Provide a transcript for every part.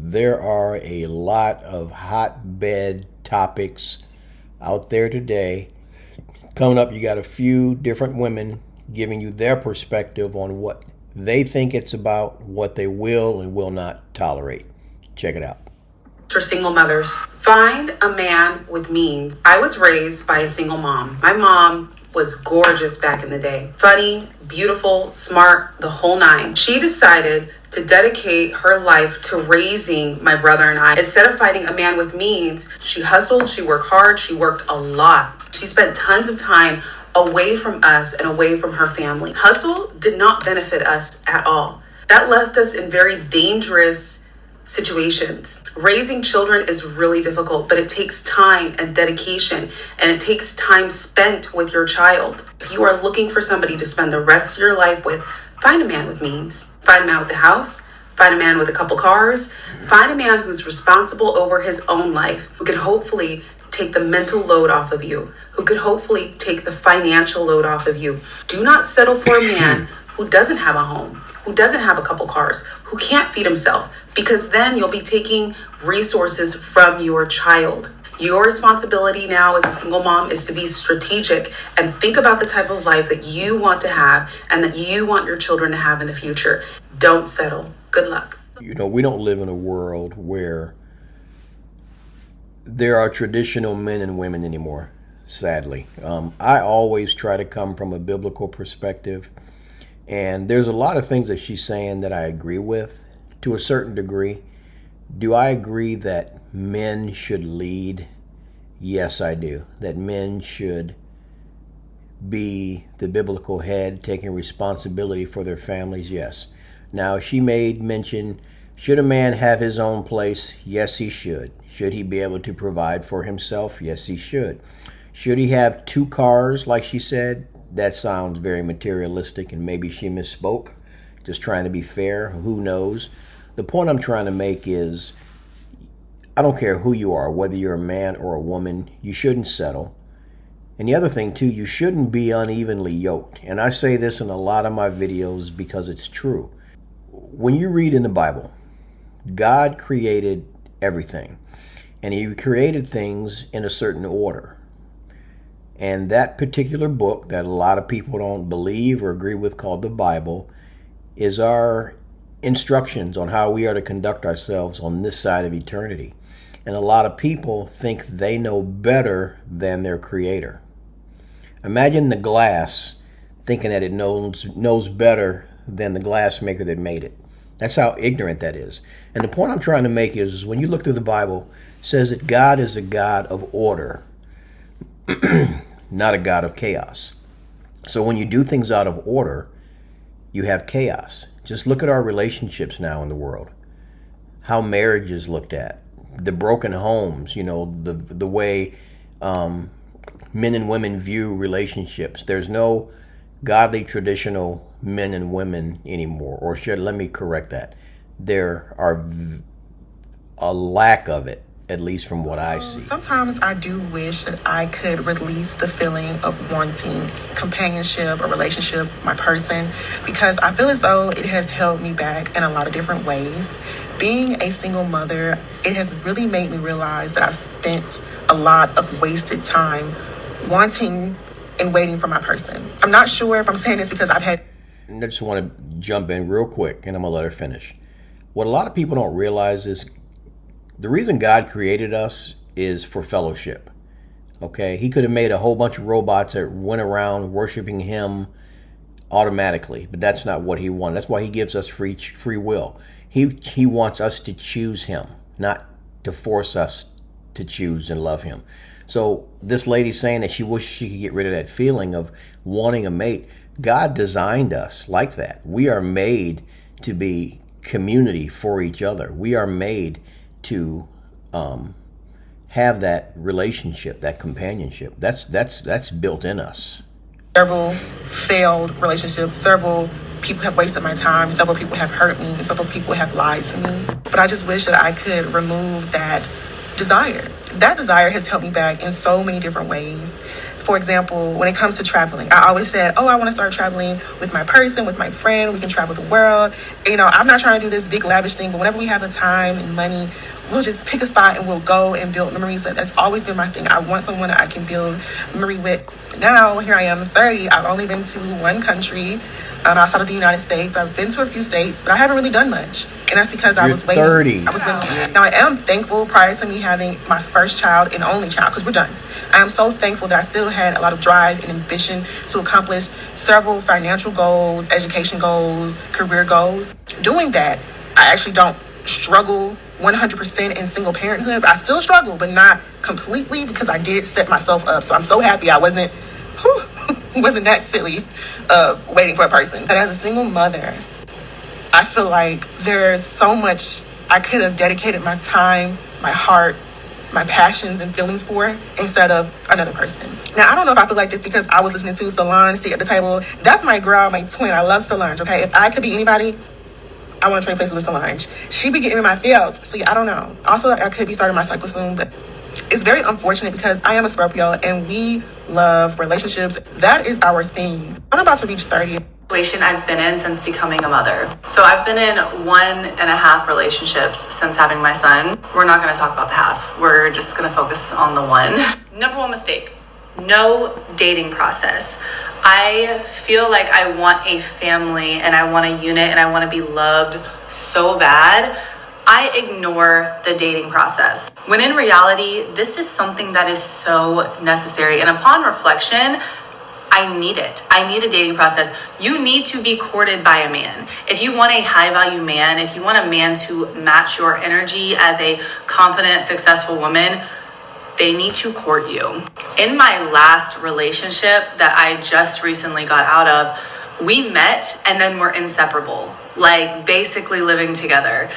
There are a lot of hotbed topics out there today. Coming up, you got a few different women giving you their perspective on what they think it's about, what they will and will not tolerate. Check it out. For single mothers, find a man with means. I was raised by a single mom. My mom was gorgeous back in the day. Funny, beautiful, smart, the whole nine. She decided to dedicate her life to raising my brother and I. Instead of finding a man with means, she hustled, she worked hard, she worked a lot. She spent tons of time away from us and away from her family. Hustle did not benefit us at all. That left us in very dangerous situations. Raising children is really difficult, but it takes time and dedication, and it takes time spent with your child. If you are looking for somebody to spend the rest of your life with, find a man with means. Find a man with a house. Find a man with a couple cars. Find a man who's responsible over his own life, who can hopefully take the mental load off of you, who could hopefully take the financial load off of you. Do not settle for a man who doesn't have a home, who doesn't have a couple cars, who can't feed himself, because then you'll be taking resources from your child. Your responsibility now as a single mom is to be strategic and think about the type of life that you want to have and that you want your children to have in the future. Don't settle. Good luck. You know, we don't live in a world where there are traditional men and women anymore, sadly. I always try to come from a biblical perspective. And there's a lot of things that she's saying that I agree with to a certain degree. Do I agree that men should lead? Yes, I do. That men should be the biblical head, taking responsibility for their families? Yes. Now, she made mention, should a man have his own place? Yes, he should. Should he be able to provide for himself? Yes, he should. Should he have two cars, like she said? That sounds very materialistic, and maybe she misspoke, just trying to be fair. Who knows? The point I'm trying to make is, I don't care who you are, whether you're a man or a woman, you shouldn't settle. And the other thing too, you shouldn't be unevenly yoked. And I say this in a lot of my videos because it's true. When you read in the Bible, God created everything, and he created things in a certain order. And that particular book that a lot of people don't believe or agree with, called the Bible, is our instructions on how we are to conduct ourselves on this side of eternity. And a lot of people think they know better than their creator. Imagine the glass thinking that it knows better than the glass maker that made it. That's how ignorant that is. And the point I'm trying to make is when you look through the Bible, it says that God is a God of order. Not a God of chaos. So when you do things out of order, you have chaos. Just look at our relationships now in the world. How marriage is looked at. The broken homes, the way men and women view relationships. There's no godly traditional men and women anymore. Or let me correct that. There are a lack of it, at least from what I see. Sometimes I do wish that I could release the feeling of wanting companionship or relationship with my person, because I feel as though it has held me back in a lot of different ways. Being a single mother, it has really made me realize that I've spent a lot of wasted time wanting and waiting for my person. I'm not sure if I'm saying this because I've had... And I just want to jump in real quick, and I'm going to let her finish. What a lot of people don't realize is the reason God created us is for fellowship. Okay? He could have made a whole bunch of robots that went around worshiping him automatically, but that's not what he wanted. That's why he gives us free will. He wants us to choose him, not to force us to choose and love him. So this lady's saying that she wishes she could get rid of that feeling of wanting a mate. God designed us like that. We are made to be community for each other. We are made to have that relationship, that companionship. That's built in us. Several failed relationships, several people have wasted my time, several people have hurt me, several people have lied to me. But I just wish that I could remove that desire. That desire has held me back in so many different ways. For example, when it comes to traveling, I always said, oh, I want to start traveling with my person, with my friend. We can travel the world. You know, I'm not trying to do this big lavish thing, but whenever we have the time and money, we'll just pick a spot and we'll go and build memories. That's always been my thing. I want someone that I can build memory with. Now, here I am, 30. I've only been to one country outside of the United States. I've been to a few states, but I haven't really done much. And that's because I You're was waiting. 30. I was waiting. Now, I am thankful prior to me having my first child and only child, because we're done. I am so thankful that I still had a lot of drive and ambition to accomplish several financial goals, education goals, career goals. Doing that, I actually don't struggle 100% in single parenthood. I still struggle, but not completely, because I did set myself up. So I'm so happy I wasn't that silly waiting for a person. But as a single mother, I feel like there's so much I could have dedicated my time, my heart, my passions and feelings for instead of another person. Now, I don't know if I feel like this because I was listening to Solange sit at the table. That's my girl, my twin. I love Solange, okay? If I could be anybody, I want to trade places with Solange. She be getting in my feels. So yeah, I don't know. Also, I could be starting my cycle soon, but it's very unfortunate because I am a Scorpio and we love relationships. That is our thing. I'm about to reach 30. Situation I've been in since becoming a mother. So I've been in 1.5 relationships since having my son. We're not going to talk about the half. We're just going to focus on the one. Number one mistake, no dating process. I feel like I want a family and I want a unit and I want to be loved so bad. I ignore the dating process. When in reality, this is something that is so necessary. And upon reflection, I need it. I need a dating process. You need to be courted by a man. If you want a high value man, if you want a man to match your energy as a confident, successful woman, they need to court you. In my last relationship that I just recently got out of, we met and then we're inseparable, like basically living together.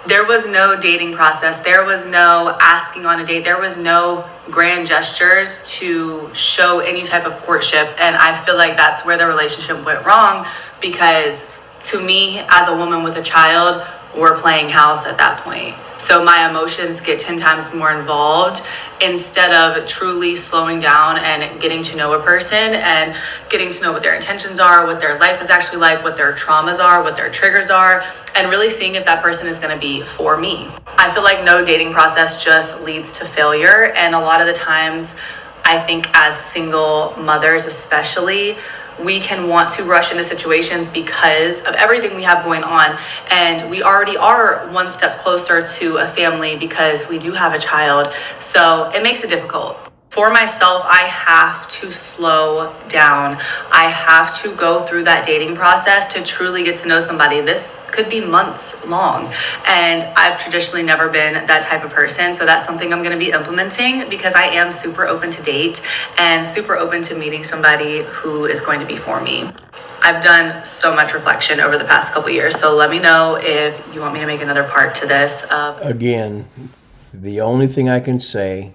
There was no dating process. There was no asking on a date. There was no grand gestures to show any type of courtship. And I feel like that's where the relationship went wrong, because to me, as a woman with a child, we're playing house at that point. So my emotions get 10 times more involved instead of truly slowing down and getting to know a person and getting to know what their intentions are, what their life is actually like, what their traumas are, what their triggers are, and really seeing if that person is going to be for me. I feel like no dating process just leads to failure. And a lot of the times, I think as single mothers especially, we can want to rush into situations because of everything we have going on. And we already are one step closer to a family because we do have a child. So it makes it difficult. For myself, I have to slow down. I have to go through that dating process to truly get to know somebody. This could be months long. And I've traditionally never been that type of person. So that's something I'm going to be implementing because I am super open to date and super open to meeting somebody who is going to be for me. I've done so much reflection over the past couple years. So let me know if you want me to make another part to this. Again, the only thing I can say,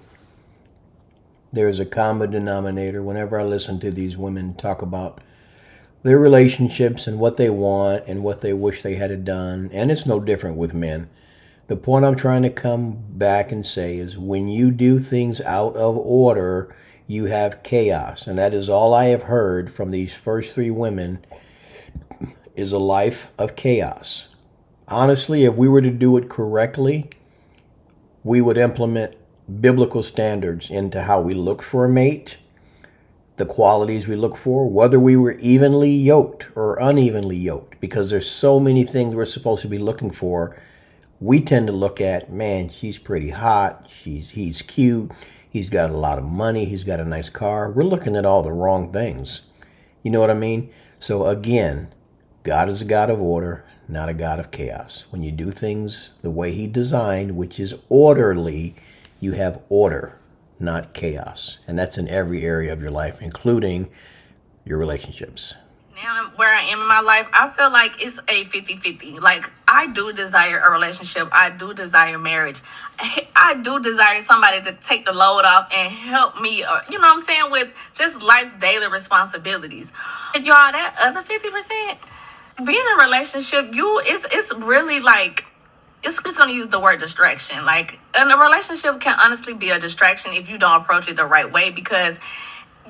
there's a common denominator whenever I listen to these women talk about their relationships and what they want and what they wish they had done. And it's no different with men. The point I'm trying to come back and say is when you do things out of order, you have chaos. And that is all I have heard from these first 3 women is a life of chaos. Honestly, if we were to do it correctly, we would implement biblical standards into how we look for a mate, the qualities we look for, whether we were evenly yoked or unevenly yoked, because there's so many things we're supposed to be looking for. We tend to look at, man, she's pretty hot, he's cute, he's got a lot of money, he's got a nice car. We're looking at all the wrong things. You know what I mean? So again, God is a God of order, not a God of chaos. When you do things the way he designed, which is orderly, you have order, not chaos. And that's in every area of your life, including your relationships. Now where I am in my life, I feel like it's a 50-50. Like, I do desire a relationship. I do desire marriage. I do desire somebody to take the load off and help me, you know what I'm saying, with just life's daily responsibilities. And y'all, that other 50%, being in a relationship, it's really like, it's just going to use the word distraction. Like, and a relationship can honestly be a distraction if you don't approach it the right way, because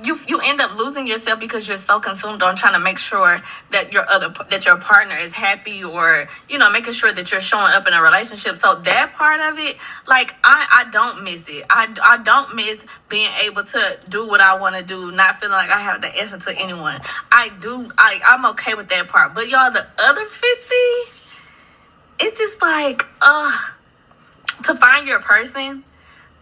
you end up losing yourself because you're so consumed on trying to make sure that your partner is happy, or making sure that you're showing up in a relationship. So that part of it, like, I don't miss it. I don't miss being able to do what I want to do, not feeling like I have to answer to anyone. I'm okay with that part. But y'all, the other 50, it's just like, to find your person,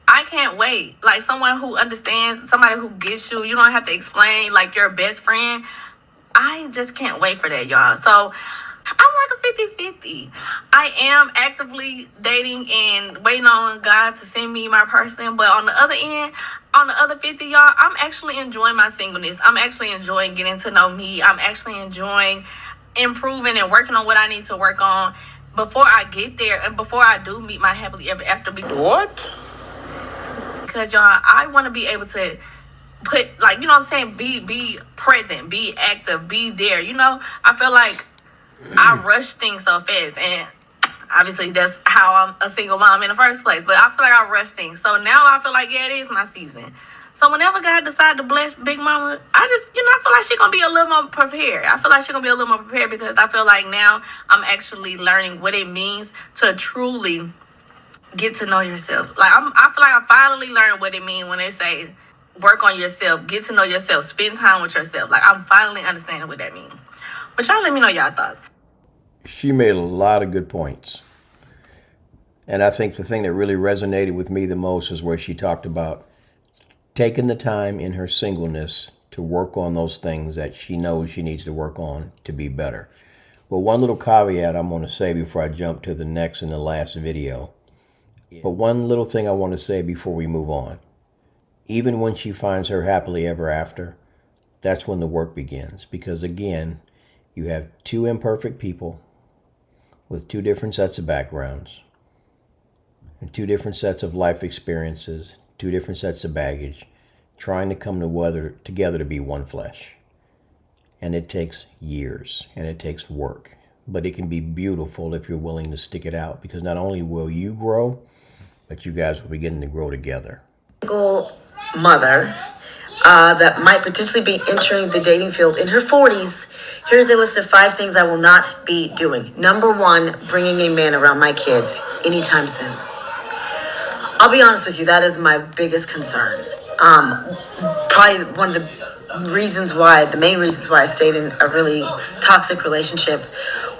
I can't wait. Like, someone who understands, somebody who gets you. You don't have to explain, like, your best friend. I just can't wait for that, y'all. So I'm like a 50-50. I am actively dating and waiting on God to send me my person. But on the other end, on the other 50, y'all, I'm actually enjoying my singleness. I'm actually enjoying getting to know me. I'm actually enjoying improving and working on what I need to work on before I get there, and before I do meet my happily ever after. What? Because, y'all, I want to be able to put, like, what I'm saying, be present, be active, be there. I feel like I rush things so fast, and obviously that's how I'm a single mom in the first place. But I feel like I rush things. So now I feel like, yeah, it is my season. So whenever God decides to bless Big Mama, I feel like she's going to be a little more prepared. I feel like she's going to be a little more prepared, because I feel like now I'm actually learning what it means to truly get to know yourself. Like, I feel like I finally learned what it means when they say work on yourself, get to know yourself, spend time with yourself. Like, I'm finally understanding what that means. But y'all let me know y'all thoughts. She made a lot of good points. And I think the thing that really resonated with me the most is where she talked about taking the time in her singleness to work on those things that she knows she needs to work on to be better. But one little caveat I'm going to say before I jump to the next and the last video. But one little thing I want to say before we move on. Even when she finds her happily ever after, that's when the work begins. Because again, you have two imperfect people with two different sets of backgrounds and two different sets of life experiences, two different sets of baggage, trying to come together to be one flesh. And it takes years and it takes work. But it can be beautiful if you're willing to stick it out, because not only will you grow, but you guys will be getting to grow together. Single mother that might potentially be entering the dating field in her 40s. Here's a list of 5 things I will not be doing. Number 1, bringing a man around my kids anytime soon. I'll be honest with you, that is my biggest concern. Probably one of the main reasons why I stayed in a really toxic relationship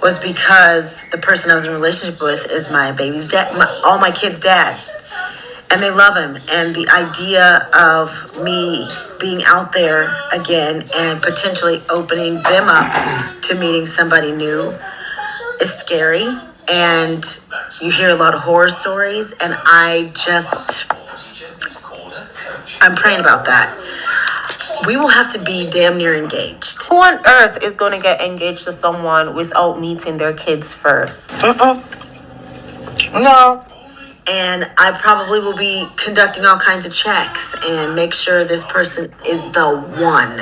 was because the person I was in a relationship with is my baby's dad, all my kids' dad. And they love him. And the idea of me being out there again and potentially opening them up to meeting somebody new is scary. And you hear a lot of horror stories. And I'm praying about that. We will have to be damn near engaged. Who on earth is going to get engaged to someone without meeting their kids first? No. And I probably will be conducting all kinds of checks and make sure this person is the one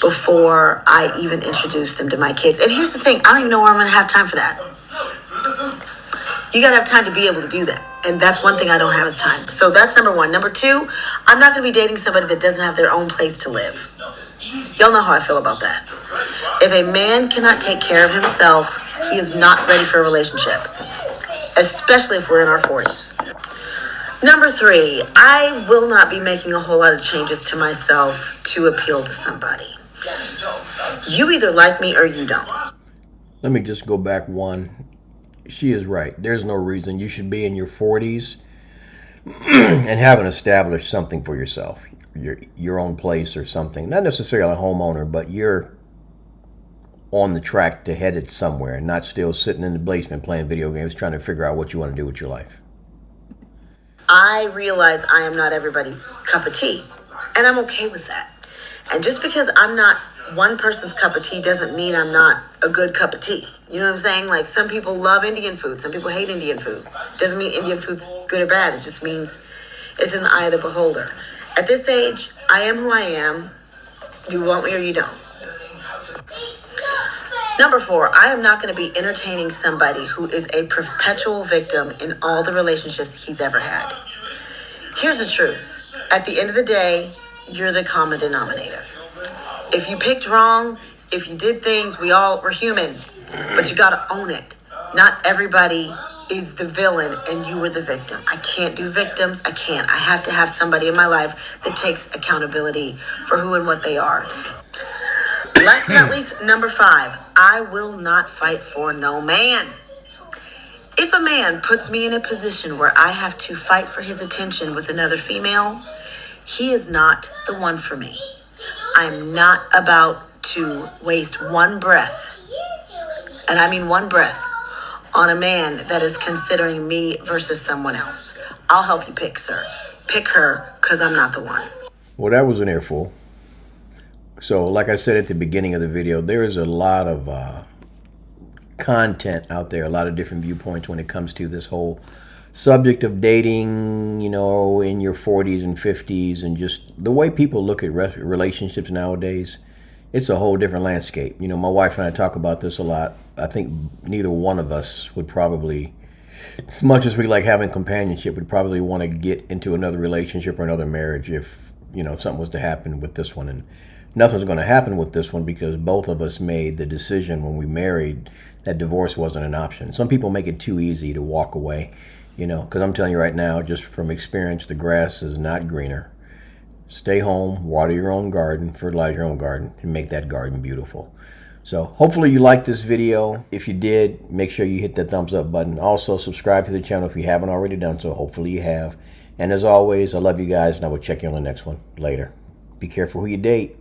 before I even introduce them to my kids. And here's the thing, I don't even know where I'm going to have time for that. You got to have time to be able to do that. And that's one thing I don't have is time. So that's number 1. Number 2, I'm not going to be dating somebody that doesn't have their own place to live. Y'all know how I feel about that. If a man cannot take care of himself, he is not ready for a relationship. Especially if we're in our 40s. Number 3, I will not be making a whole lot of changes to myself to appeal to somebody. You either like me or you don't. Let me just go back one. She is right. There's no reason you should be in your 40s and haven't established something for yourself. Your own place or something. Not necessarily a homeowner, but you're on the track to head it somewhere, not still sitting in the basement playing video games trying to figure out what you want to do with your life. I realize I am not everybody's cup of tea, and I'm okay with that. And just because I'm not one person's cup of tea doesn't mean I'm not a good cup of tea. You know what I'm saying? Like, some people love Indian food, some people hate Indian food. Doesn't mean Indian food's good or bad. It just means it's in the eye of the beholder. At this age, I am who I am. You want me or you don't. Number 4, I am not going to be entertaining somebody who is a perpetual victim in all the relationships he's ever had. Here's the truth. At the end of the day, you're the common denominator. If you picked wrong, if you did things, we're human, but you gotta own it. Not everybody is the villain and you were the victim. I can't do victims. I can't. I have to have somebody in my life that takes accountability for who and what they are. Last but not least, number 5, I will not fight for no man. If a man puts me in a position where I have to fight for his attention with another female, he is not the one for me. I'm not about to waste one breath, and I mean one breath, on a man that is considering me versus someone else. I'll help you pick, sir. Pick her, because I'm not the one. Well, that was an earful. So, like I said at the beginning of the video, there is a lot of content out there, a lot of different viewpoints when it comes to this whole subject of dating, you know, in your 40s and 50s, and just the way people look at relationships nowadays. It's a whole different landscape. You know, my wife and I talk about this a lot. I think neither one of us would probably, as much as we like having companionship, would probably want to get into another relationship or another marriage if, you know, something was to happen with this one. And nothing's going to happen with this one because both of us made the decision when we married that divorce wasn't an option. Some people make it too easy to walk away, you know, because I'm telling you right now, just from experience, the grass is not greener. Stay home, water your own garden, fertilize your own garden, and make that garden beautiful. So hopefully you liked this video. If you did, make sure you hit that thumbs up button. Also subscribe to the channel if you haven't already done so. Hopefully you have. And as always, I love you guys, and I will check you on the next one later. Be careful who you date.